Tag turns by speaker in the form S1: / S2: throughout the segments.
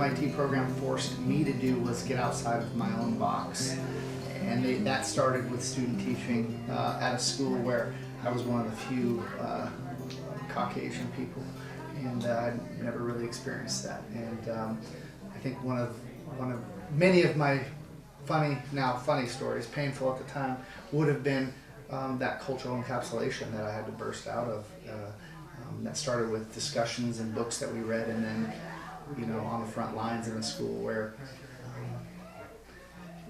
S1: MIT program forced me to do was get outside of my own box. And that started with student teaching at a school where I was one of the few Caucasian people, and I'd never really experienced that. And I think one of many of my funny stories, painful at the time, would have been that cultural encapsulation that I had to burst out of. That started with discussions and books that we read, and then, on the front lines in a school where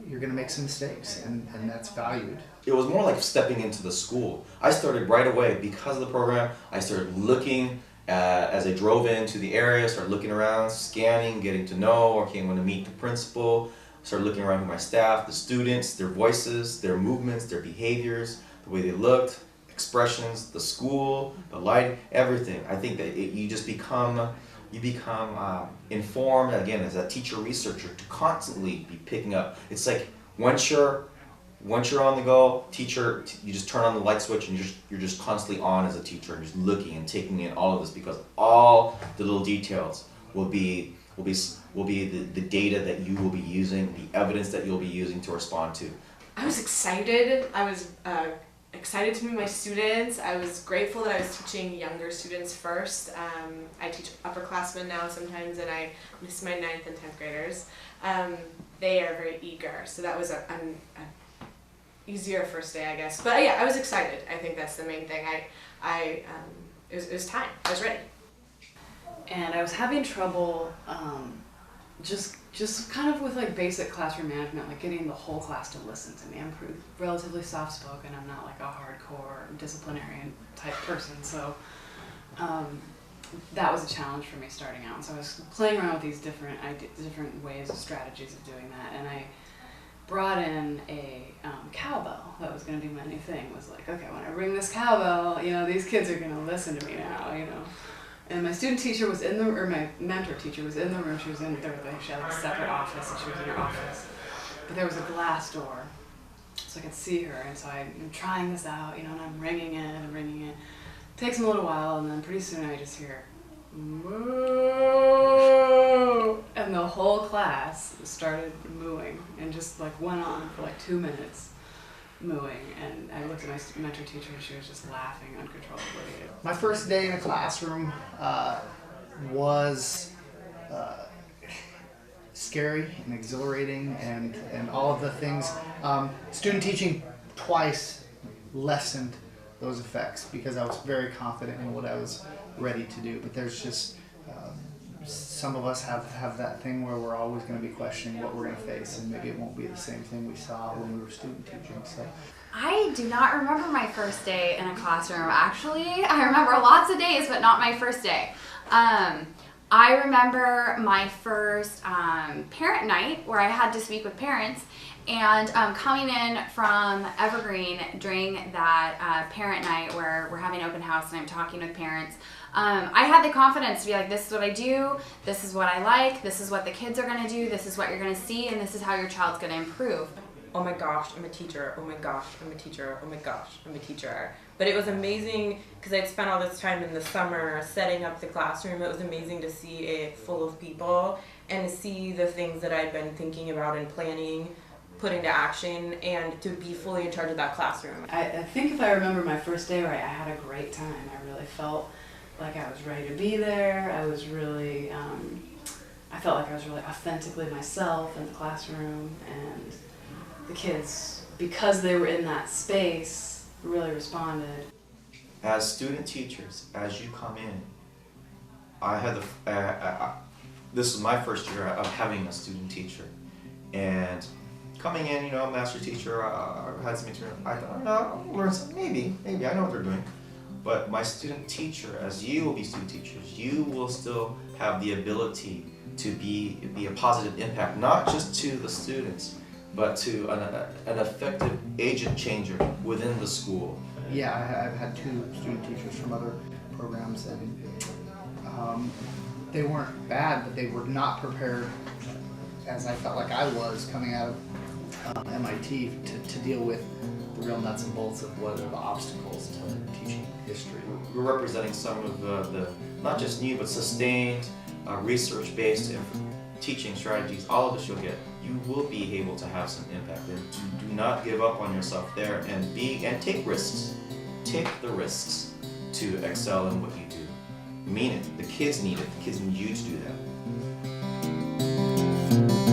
S1: you're going to make some mistakes, and that's valued.
S2: It was more like stepping into the school. I started right away because of the program. I started looking as I drove into the area, started looking around, scanning, getting to know, or came to meet the principal, started looking around with my staff, the students, their voices, their movements, their behaviors, the way they looked, expressions, the school, the light, everything. I think that you just become informed, again, as a teacher researcher, to constantly be picking up. It's like once you're on the go, teacher, you just turn on the light switch and you're just constantly on as a teacher and just looking and taking in all of this, because all the little details will be the data that you will be using, the evidence that you'll be using to respond to.
S3: I was excited. I was excited to meet my students. I was grateful that I was teaching younger students first. I teach upperclassmen now sometimes, and I miss my 9th and 10th graders. They are very eager, so that was an easier first day, I guess. But yeah, I was excited. I think that's the main thing. It was time. I was ready.
S4: And I was having trouble just kind of with like basic classroom management, like getting the whole class to listen to me. I'm relatively soft-spoken. I'm not like a hardcore disciplinarian type person, so that was a challenge for me starting out. So I was playing around with these different ways of strategies of doing that, and I brought in a cowbell. That was going to be my new thing. Was like, okay, when I ring this cowbell, these kids are going to listen to me now, And my student teacher was in my mentor teacher was in the room. She had like a separate office, and she was in her office. But there was a glass door, so I could see her. And so I'm trying this out, and I'm ringing it. It takes a little while, and then pretty soon I just hear, moo! And the whole class started mooing, and just like went on for like 2 minutes. Mooing, and I looked at my mentor teacher and she was just laughing uncontrollably.
S1: My first day in a classroom was scary and exhilarating, and all of the things. Student teaching twice lessened those effects because I was very confident in what I was ready to do. But there's just some of us have that thing where we're always going to be questioning what we're going to face, and maybe it won't be the same thing we saw when we were student teaching. So
S5: I do not remember my first day in a classroom. Actually, I remember lots of days, but not my first day. I remember my first parent night where I had to speak with parents, and coming in from Evergreen during that parent night where we're having open house and I'm talking with parents. I had the confidence to be like, this is what I do, this is what I like, this is what the kids are going to do, this is what you're going to see, and this is how your child's going to improve.
S6: Oh my gosh, I'm a teacher. Oh my gosh, I'm a teacher. Oh my gosh, I'm a teacher. But it was amazing because I'd spent all this time in the summer setting up the classroom. It was amazing to see it full of people and to see the things that I'd been thinking about and planning put into action, and to be fully in charge of that classroom.
S4: I think if I remember my first day right, I had a great time. I really felt like I was ready to be there. I was really, I felt like I was really authentically myself in the classroom, and the kids, because they were in that space, really responded.
S2: As student teachers, as you come in, I had this was my first year of having a student teacher, and coming in, master teacher, I had some experience. I thought, no, I'll learn something. Maybe I know what they're doing. But my student teacher, as you will be student teachers, you will still have the ability to be a positive impact, not just to the students, but to an effective agent changer within the school.
S1: Yeah, I've had 2 student teachers from other programs, and they weren't bad, but they were not prepared, as I felt like I was coming out of MIT, to deal with the real nuts and bolts of what are the obstacles to teaching history.
S2: We're representing some of the not just new but sustained research-based teaching strategies, all of this you'll get, you will be able to have some impact. And do not give up on yourself there, and take risks. Take the risks to excel in what you do. Mean it. The kids need it. The kids need you to do that.